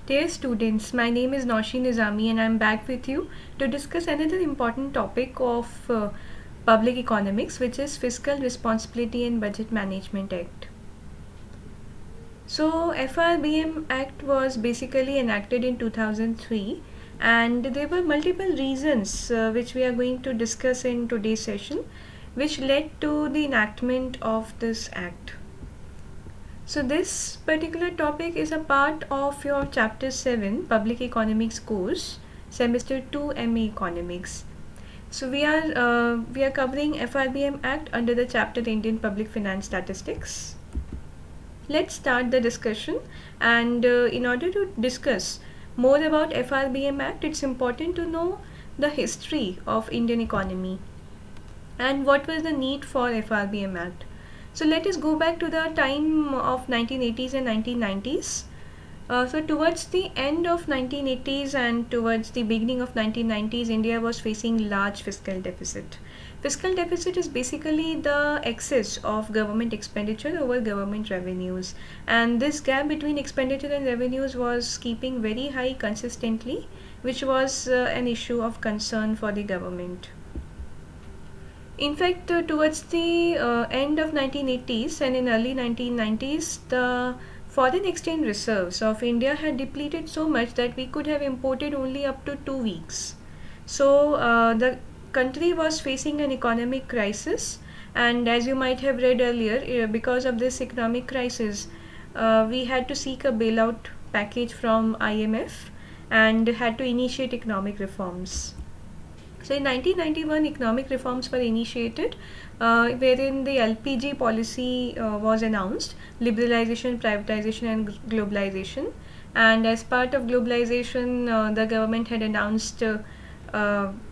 Dear students, my name is Nausheen Nizami and I am back with you to discuss another important topic of public economics, which is Fiscal Responsibility and Budget Management Act. So FRBM Act was basically enacted in 2003 and there were multiple reasons which we are going to discuss in today's session which led to the enactment of this act. So this particular topic is a part of your chapter 7 public economics course, semester 2 MA economics. So we are covering FRBM Act under the chapter Indian Public Finance Statistics. Let's start the discussion, and in order to discuss more about FRBM Act, it's important to know the history of Indian economy and what was the need for FRBM Act. So let us go back to the time of 1980s and 1990s. So towards the end of 1980s and towards the beginning of 1990s, India was facing large fiscal deficit. Fiscal deficit is basically the excess of government expenditure over government revenues, and this gap between expenditure and revenues was keeping very high consistently, which was an issue of concern for the government. In fact, towards the end of 1980s and in early 1990s, the foreign exchange reserves of India had depleted so much that we could have imported only up to 2 weeks. So the country was facing an economic crisis, and as you might have read earlier, because of this economic crisis, we had to seek a bailout package from IMF and had to initiate economic reforms. So in 1991, economic reforms were initiated, wherein the LPG policy was announced, liberalization, privatization, and globalization. And as part of globalization, the government had announced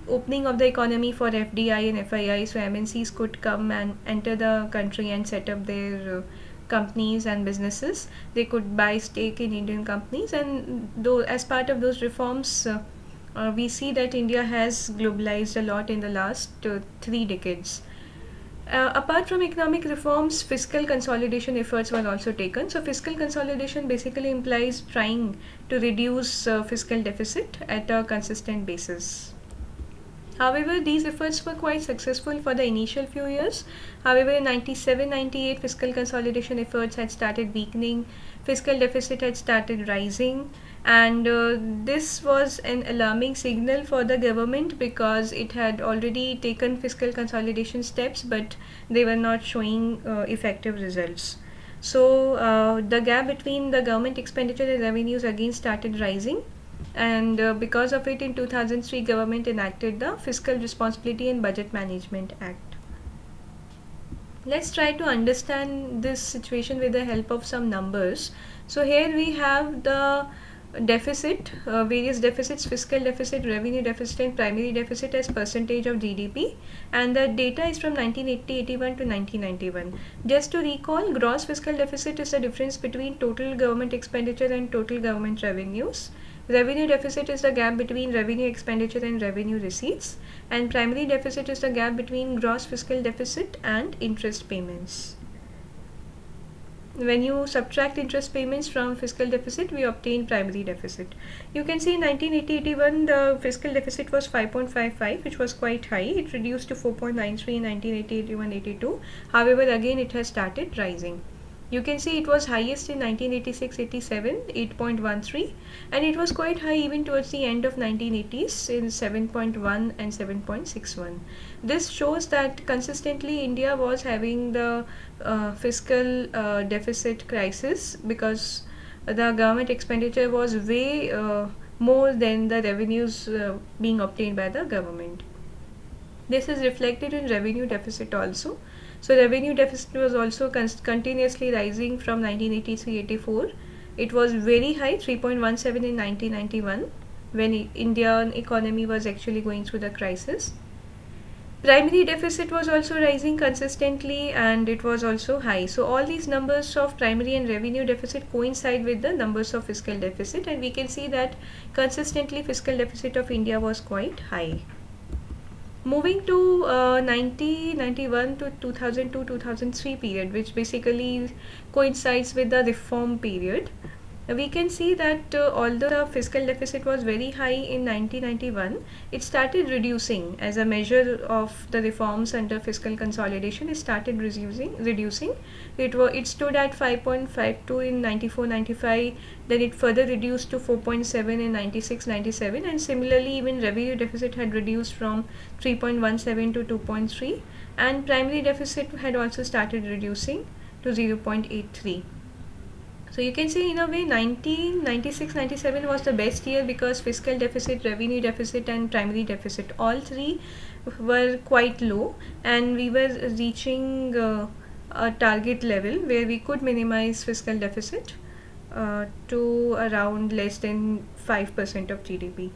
opening of the economy for FDI and FII, so MNCs could come and enter the country and set up their companies and businesses. They could buy stake in Indian companies, and though as part of those reforms, we see that India has globalized a lot in the last 3 decades. Apart from economic reforms, fiscal consolidation efforts were also taken. So, fiscal consolidation basically implies trying to reduce fiscal deficit at a consistent basis. However, these efforts were quite successful for the initial few years. However, in 97-98, fiscal consolidation efforts had started weakening, fiscal deficit had started rising, and this was an alarming signal for the government because it had already taken fiscal consolidation steps, but they were not showing effective results. So, the gap between the government expenditure and revenues again started rising, and because of it in 2003 government enacted the Fiscal Responsibility and Budget Management Act. Let's try to understand this situation with the help of some numbers. So here we have the deficit, various deficits, fiscal deficit, revenue deficit, and primary deficit as percentage of GDP, and the data is from 1980-81 to 1991. Just to recall, gross fiscal deficit is the difference between total government expenditure and total government revenues. Revenue deficit is the gap between revenue expenditure and revenue receipts, and primary deficit is the gap between gross fiscal deficit and interest payments. When you subtract interest payments from fiscal deficit, we obtain primary deficit. You can see in 1980-81 the fiscal deficit was 5.55, which was quite high. It reduced to 4.93 in 1980-81-82. However, again it has started rising. You can see it was highest in 1986-87, 8.13, and it was quite high even towards the end of 1980s in 7.1 and 7.61. This shows that consistently India was having the fiscal deficit crisis because the government expenditure was way more than the revenues being obtained by the government. This is reflected in revenue deficit also. So revenue deficit was also continuously rising from 1983-84. It was very high, 3.17 in 1991, when Indian economy was actually going through the crisis. Primary deficit was also rising consistently and it was also high. So all these numbers of primary and revenue deficit coincide with the numbers of fiscal deficit, and we can see that consistently fiscal deficit of India was quite high. Moving to 1991 to 2002-2003 period, which basically coincides with the reform period. we can see that although the fiscal deficit was very high in 1991, it started reducing as a measure of the reforms under fiscal consolidation. It started reducing. It stood at 5.52 in 94-95. Then it further reduced to 4.7 in 96-97, and similarly even revenue deficit had reduced from 3.17 to 2.3, and primary deficit had also started reducing to 0.83. So you can say in a way 1996-97 was the best year because fiscal deficit, revenue deficit and primary deficit, all three were quite low, and we were reaching a target level where we could minimize fiscal deficit to around less than 5% of GDP.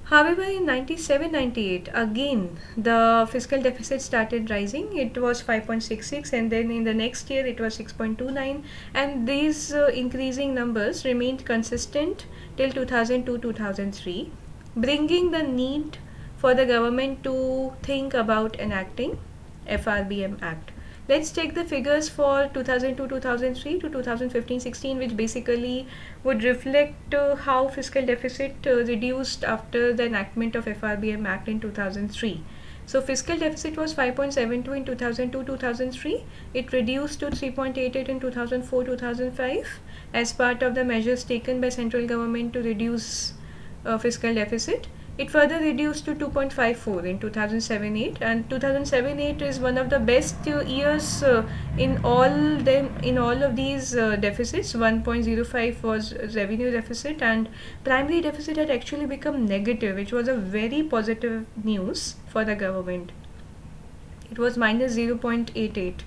However, in 97-98, again the fiscal deficit started rising. It was 5.66, and then in the next year it was 6.29, and these increasing numbers remained consistent till 2002-2003, bringing the need for the government to think about enacting FRBM Act. Let's take the figures for 2002-2003 to 2015-16, which basically would reflect how fiscal deficit reduced after the enactment of FRBM Act in 2003. So fiscal deficit was 5.72 in 2002-2003. It reduced to 3.88 in 2004-2005 as part of the measures taken by central government to reduce fiscal deficit. It further reduced to 2.54 in 2007-8, and 2007-8 is one of the best years in all of these deficits. 1.05 was revenue deficit, and primary deficit had actually become negative, which was a very positive news for the government. It was minus 0.88.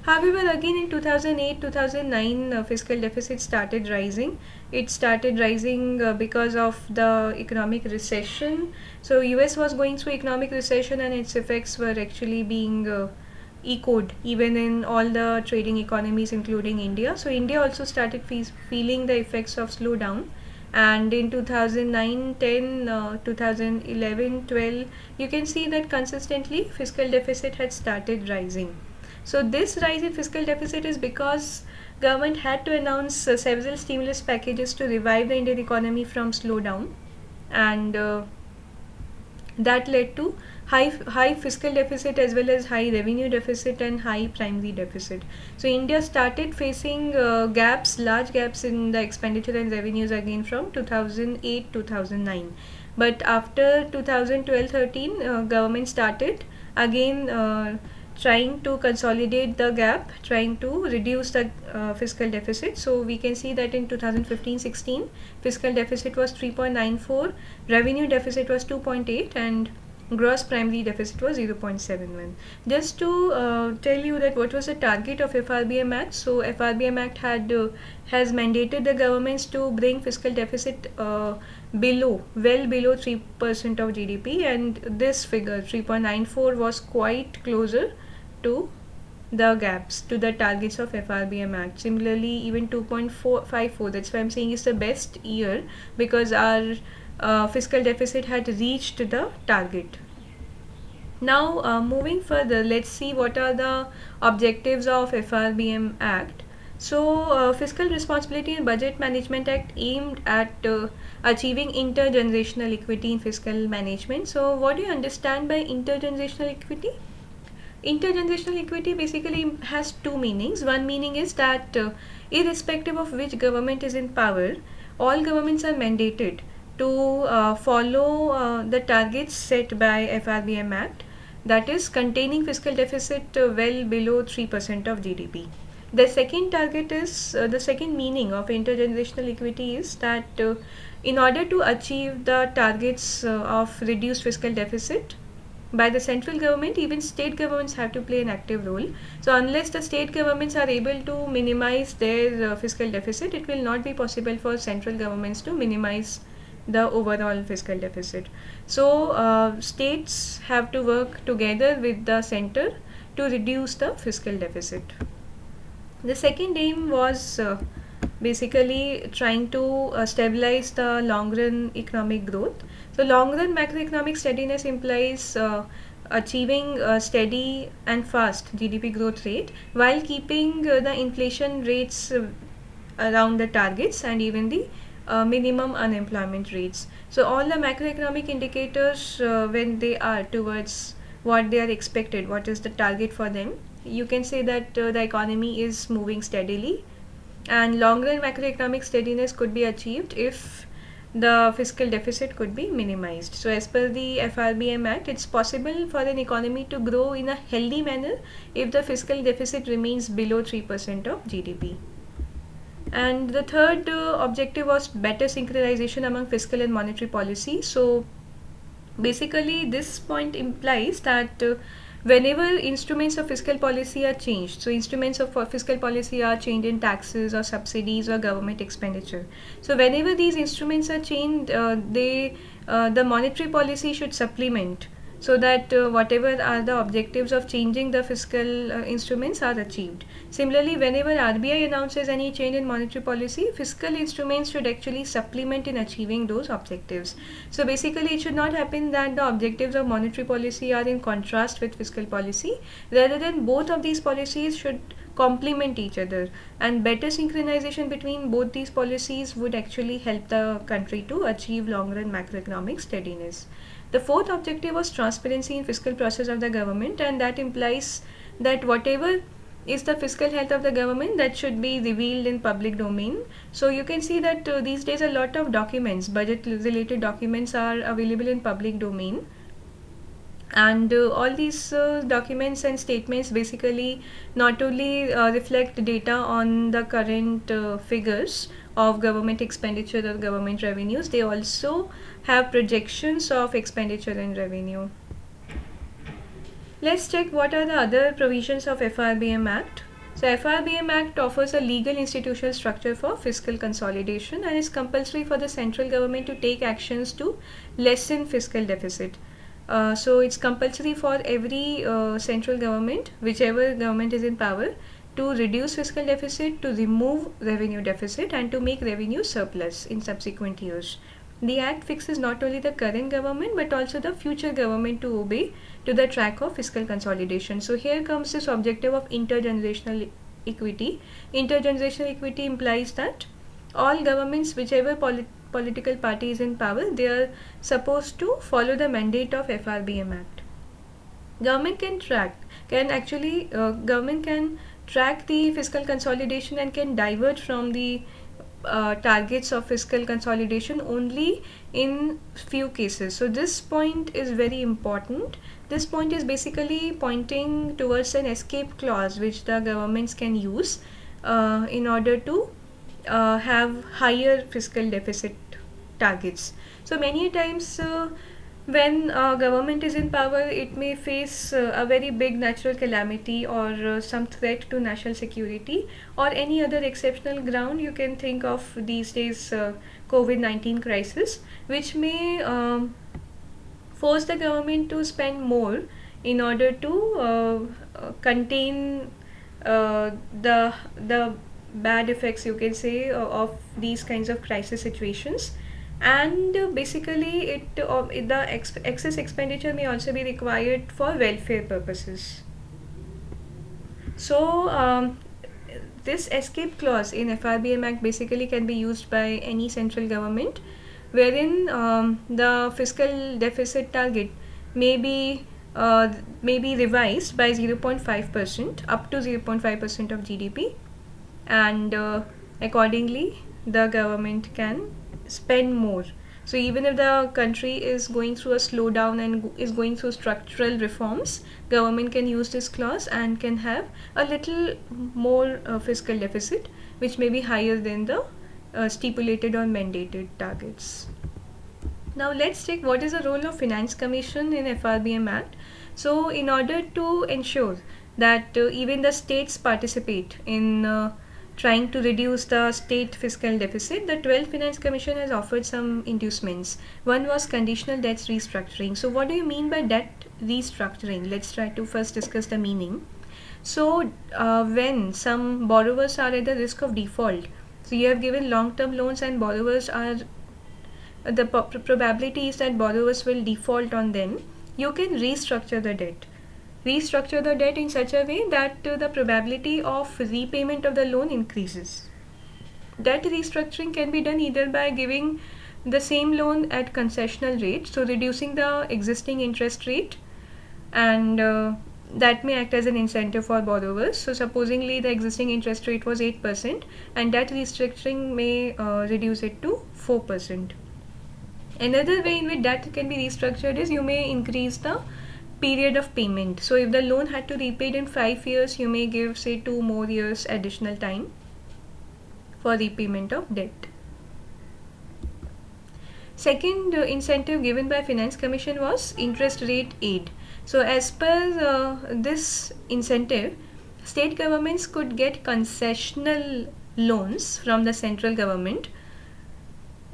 However, again in 2008-2009, fiscal deficit started rising. It started rising because of the economic recession. So US was going through economic recession, and its effects were actually being echoed even in all the trading economies, including India. So India also started feeling the effects of slowdown. And in 2009, 10, 2011, 12, you can see that consistently fiscal deficit had started rising. So this rise in fiscal deficit is because government had to announce several stimulus packages to revive the Indian economy from slowdown, and that led to high fiscal deficit as well as high revenue deficit and high primary deficit. So India started facing large gaps in the expenditure and revenues again from 2008-2009. But after 2012-13, government started again trying to consolidate the gap, trying to reduce the fiscal deficit. So we can see that in 2015-16, fiscal deficit was 3.94, revenue deficit was 2.8, and gross primary deficit was 0.71. Just to tell you that what was the target of FRBM Act. So FRBM Act has mandated the governments to bring fiscal deficit well below 3% of GDP, and this figure 3.94 was quite closer to the gaps, to the targets of FRBM Act. Similarly, even 2.54, that's why I'm saying is the best year, because our fiscal deficit had reached the target. Now moving further, let's see what are the objectives of FRBM Act. So Fiscal Responsibility and Budget Management Act aimed at achieving intergenerational equity in fiscal management. So what do you understand by intergenerational equity? Intergenerational equity basically has two meanings. One meaning is that irrespective of which government is in power, all governments are mandated to follow the targets set by FRBM Act, that is containing fiscal deficit well below 3% of GDP. The second target is the second meaning of intergenerational equity is that in order to achieve the targets of reduced fiscal deficit by the central government, even state governments have to play an active role. So unless the state governments are able to minimize their fiscal deficit, it will not be possible for central governments to minimize the overall fiscal deficit. So states have to work together with the center to reduce the fiscal deficit. The second aim was basically trying to stabilize the long run economic growth. So long run macroeconomic steadiness implies achieving a steady and fast GDP growth rate while keeping the inflation rates around the targets and even the minimum unemployment rates. So all the macroeconomic indicators, when they are towards what they are expected, what is the target for them, you can say that the economy is moving steadily, and long run macroeconomic steadiness could be achieved if the fiscal deficit could be minimized. So as per the FRBM Act, it's possible for an economy to grow in a healthy manner if the fiscal deficit remains below 3% of GDP. And the third objective was better synchronization among fiscal and monetary policy. So basically this point implies that whenever instruments of fiscal policy are changed, so instruments of fiscal policy are changed in taxes or subsidies or government expenditure, so whenever these instruments are changed, the monetary policy should supplement, so that whatever are the objectives of changing the fiscal instruments are achieved. Similarly, whenever RBI announces any change in monetary policy, fiscal instruments should actually supplement in achieving those objectives. So basically, it should not happen that the objectives of monetary policy are in contrast with fiscal policy. Rather than both of these policies should complement each other, and better synchronization between both these policies would actually help the country to achieve long run macroeconomic steadiness. The fourth objective was transparency in fiscal process of the government, and that implies that whatever is the fiscal health of the government, that should be revealed in public domain. So you can see that these days a lot of documents, budget related documents, are available in public domain, and all these documents and statements basically not only reflect data on the current figures of government expenditure or government revenues, they also have projections of expenditure and revenue. Let's check what are the other provisions of FRBM Act. So FRBM Act offers a legal institutional structure for fiscal consolidation and is compulsory for the central government to take actions to lessen fiscal deficit. So it's compulsory for every central government, whichever government is in power, to reduce fiscal deficit, to remove revenue deficit, and to make revenue surplus in subsequent years. The Act fixes not only the current government but also the future government to obey to the track of fiscal consolidation. So here comes this objective of intergenerational equity. Intergenerational equity implies that all governments, whichever political party is in power, they are supposed to follow the mandate of FRBM Act. Government can track the fiscal consolidation and can divert from the targets of fiscal consolidation only in few cases. So this point is very important. This point is basically pointing towards an escape clause which the governments can use in order to have higher fiscal deficit targets. So many times when government is in power, it may face a very big natural calamity or some threat to national security or any other exceptional ground. You can think of these days COVID-19 crisis, which may force the government to spend more in order to contain the bad effects, you can say, of these kinds of crisis situations. And basically the excess expenditure may also be required for welfare purposes. So this escape clause in FRBM Act basically can be used by any central government, wherein the fiscal deficit target may be revised by 0.5% up to 0.5% of GDP, and accordingly the government can spend more. So even if the country is going through a slowdown and is going through structural reforms, government can use this clause and can have a little more fiscal deficit, which may be higher than the stipulated or mandated targets. Now let's check what is the role of Finance Commission in FRBM Act. So in order to ensure that even the states participate in trying to reduce the state fiscal deficit, the 12th Finance Commission has offered some inducements. One was conditional debt restructuring. So what do you mean by debt restructuring? Let's try to first discuss the meaning. So when some borrowers are at the risk of default, so you have given long-term loans and borrowers are, the probability is that borrowers will default on them, you can restructure the debt. Restructure the debt in such a way that the probability of repayment of the loan increases. debt restructuring can be done either by giving the same loan at concessional rate, so reducing the existing interest rate, and that may act as an incentive for borrowers. So supposingly the existing interest rate was 8% and debt restructuring may reduce it to 4%. Another way in which debt can be restructured is you may increase the period of payment. So if the loan had to repay in 5 years, you may give say 2 more years additional time for repayment of debt. Second incentive given by Finance Commission was interest rate aid. So as per this incentive, state governments could get concessional loans from the central government,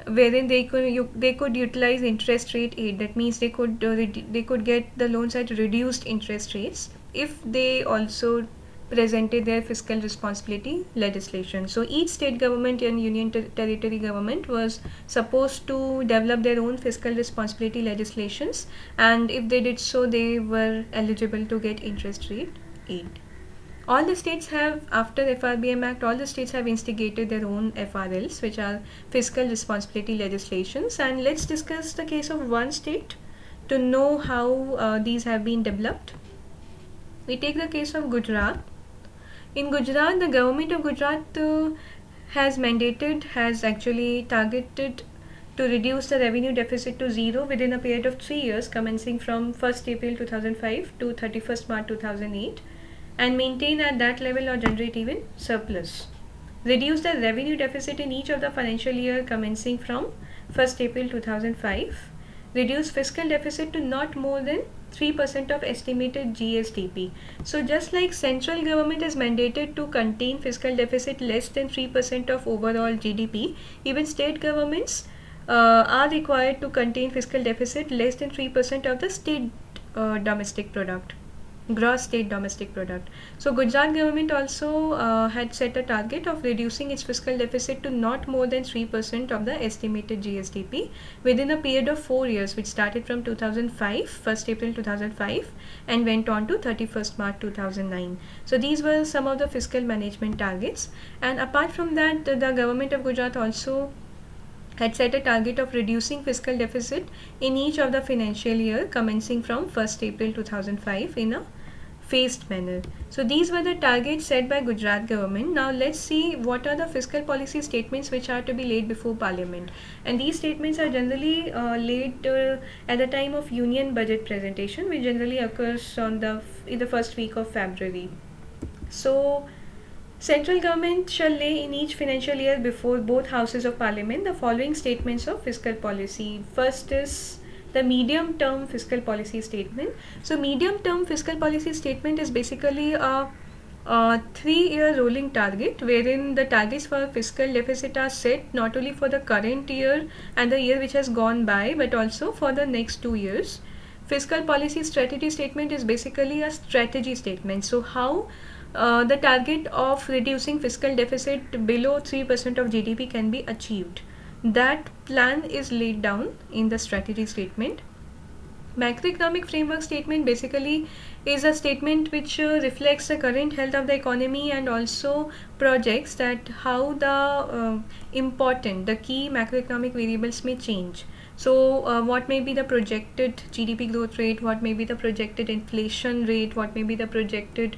wherein they could utilize interest rate aid. That means they could get the loans at reduced interest rates if they also presented their fiscal responsibility legislation. So each state government and union territory government was supposed to develop their own fiscal responsibility legislations, and if they did so, they were eligible to get interest rate aid. All the states have, after FRBM Act, all the states have instigated their own FRLs, which are fiscal responsibility legislations. And let's discuss the case of one state to know how these have been developed. We take the case of Gujarat. In Gujarat, the government of Gujarat has actually targeted to reduce the revenue deficit to zero within a period of 3 years, commencing from 1st April 2005 to 31st March 2008, and maintain at that level or generate even surplus. Reduce the revenue deficit in each of the financial year commencing from 1st April 2005. Reduce fiscal deficit to not more than 3% of estimated GSDP. So just like central government is mandated to contain fiscal deficit less than 3% of overall GDP, even state governments are required to contain fiscal deficit less than 3% of the state domestic product, gross state domestic product. So Gujarat government also had set a target of reducing its fiscal deficit to not more than 3% of the estimated GSDP within a period of 4 years, which started from 2005, 1st April 2005, and went on to 31st March 2009. So these were some of the fiscal management targets. And apart from that, the government of Gujarat also had set a target of reducing fiscal deficit in each of the financial year commencing from 1st April 2005 in a phased manner. So these were the targets set by Gujarat government. Now let's see what are the fiscal policy statements which are to be laid before Parliament. And these statements are generally laid at the time of Union budget presentation, which generally occurs in the first week of February. So central government shall lay in each financial year before both houses of Parliament the following statements of fiscal policy. First is the medium term fiscal policy statement. So medium term fiscal policy statement is basically a 3-year rolling target, wherein the targets for fiscal deficit are set not only for the current year and the year which has gone by, but also for the next 2 years. Fiscal policy strategy statement is basically a strategy statement. So how the target of reducing fiscal deficit below 3% of GDP can be achieved. That plan is laid down in the strategy statement. Macroeconomic framework statement basically is a statement which reflects the current health of the economy and also projects that how the the key macroeconomic variables may change. So what may be the projected GDP growth rate, what may be the projected inflation rate, what may be the projected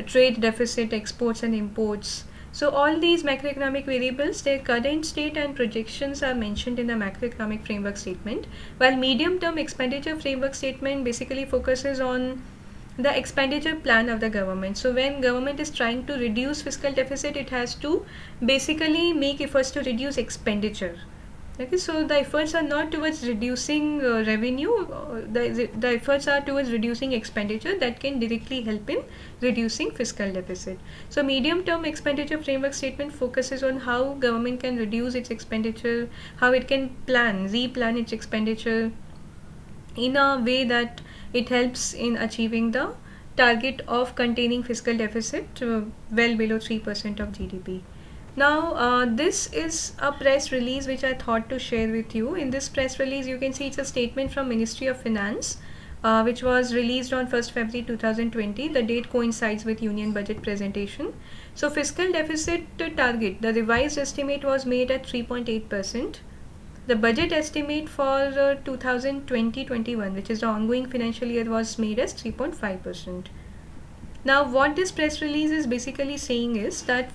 trade deficit, exports and imports. So all these macroeconomic variables, their current state and projections are mentioned in the macroeconomic framework statement, while medium-term expenditure framework statement basically focuses on the expenditure plan of the government. So when government is trying to reduce fiscal deficit, it has to basically make efforts to reduce expenditure. Okay, so the efforts are not towards reducing revenue, the efforts are towards reducing expenditure that can directly help in reducing fiscal deficit. So medium term expenditure framework statement focuses on how government can reduce its expenditure, how it can replan its expenditure in a way that it helps in achieving the target of containing fiscal deficit well below 3% of GDP. Now this is a press release which I thought to share with you. In this press release you can see it's a statement from Ministry of Finance which was released on 1st February 2020. The date coincides with Union budget presentation. So fiscal deficit target, the revised estimate was made at 3.8%. The budget estimate for 2020-21, which is the ongoing financial year, was made as 3.5%. Now, what this press release is basically saying is that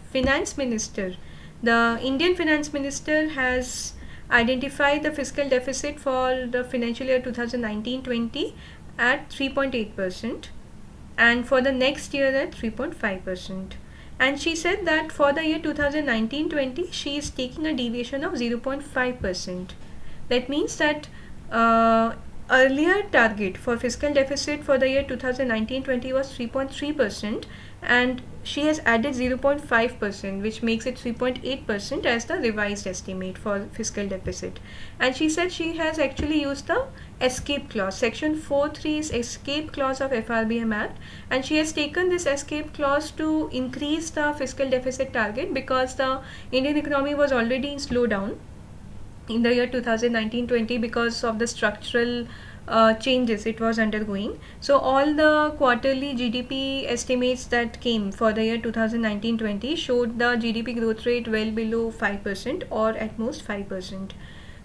the Indian finance minister has identified the fiscal deficit for the financial year 2019-20 at 3.8% and for the next year at 3.5%. And she said that for the year 2019-20, she is taking a deviation of 0.5%. That means that earlier target for fiscal deficit for the year 2019-20 was 3.3%, and she has added 0.5%, which makes it 3.8% as the revised estimate for fiscal deficit. And she said she has actually used the escape clause, section 4.3's escape clause of FRBM Act, and she has taken this escape clause to increase the fiscal deficit target because the Indian economy was already in slowdown in the year 2019-20 because of the structural changes it was undergoing. So all the quarterly GDP estimates that came for the year 2019-20 showed the GDP growth rate well below 5% or at most 5%.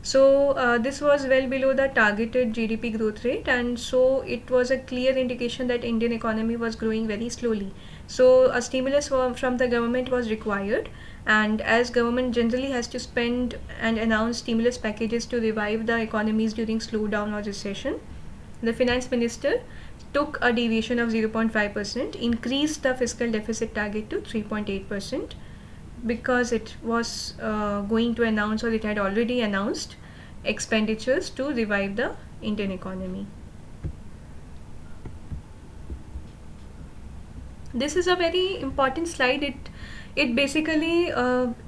So this was well below the targeted GDP growth rate, and so it was a clear indication that Indian economy was growing very slowly. So a stimulus from the government was required, and as government generally has to spend and announce stimulus packages to revive the economies during slowdown or recession, the finance minister took a deviation of 0.5%, increased the fiscal deficit target to 3.8%, because it was going to announce, or it had already announced, expenditures to revive the Indian economy. This is a very important slide. It basically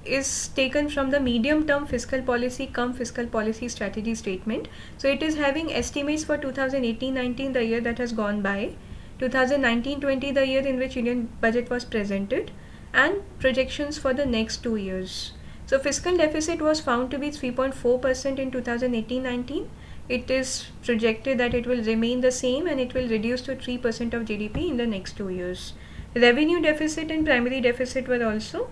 is taken from the medium term fiscal policy fiscal policy strategy statement. So it is having estimates for 2018-19, the year that has gone by, 2019-20, the year in which Union budget was presented, and projections for the next 2 years. So fiscal deficit was found to be 3.4% in 2018-19. It is projected that it will remain the same and it will reduce to 3% of GDP in the next 2 years. Revenue deficit and primary deficit were also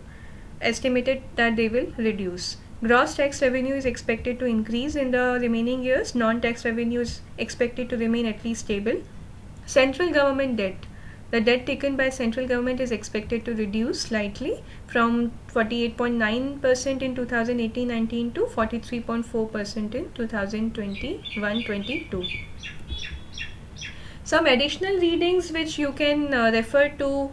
estimated that they will reduce. Gross tax revenue is expected to increase in the remaining years. Non-tax revenue is expected to remain at least stable. Central government debt. The debt taken by central government is expected to reduce slightly from 48.9% in 2018-19 to 43.4% in 2021-22. Some additional readings which you can refer to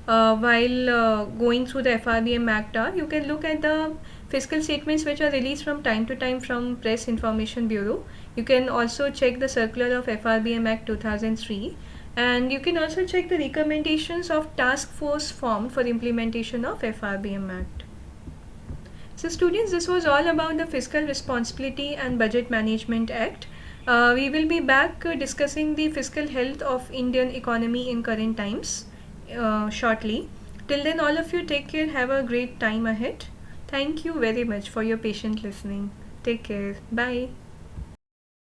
while going through the FRBM Act are, you can look at the fiscal statements which are released from time to time from Press Information Bureau. You can also check the circular of FRBM Act 2003, and you can also check the recommendations of task force formed for implementation of FRBM Act. So students, this was all about the Fiscal Responsibility and Budget Management Act. We will be back discussing the fiscal health of Indian economy in current times shortly. Till then, all of you take care. Have a great time ahead. Thank you very much for your patient listening. Take care. Bye.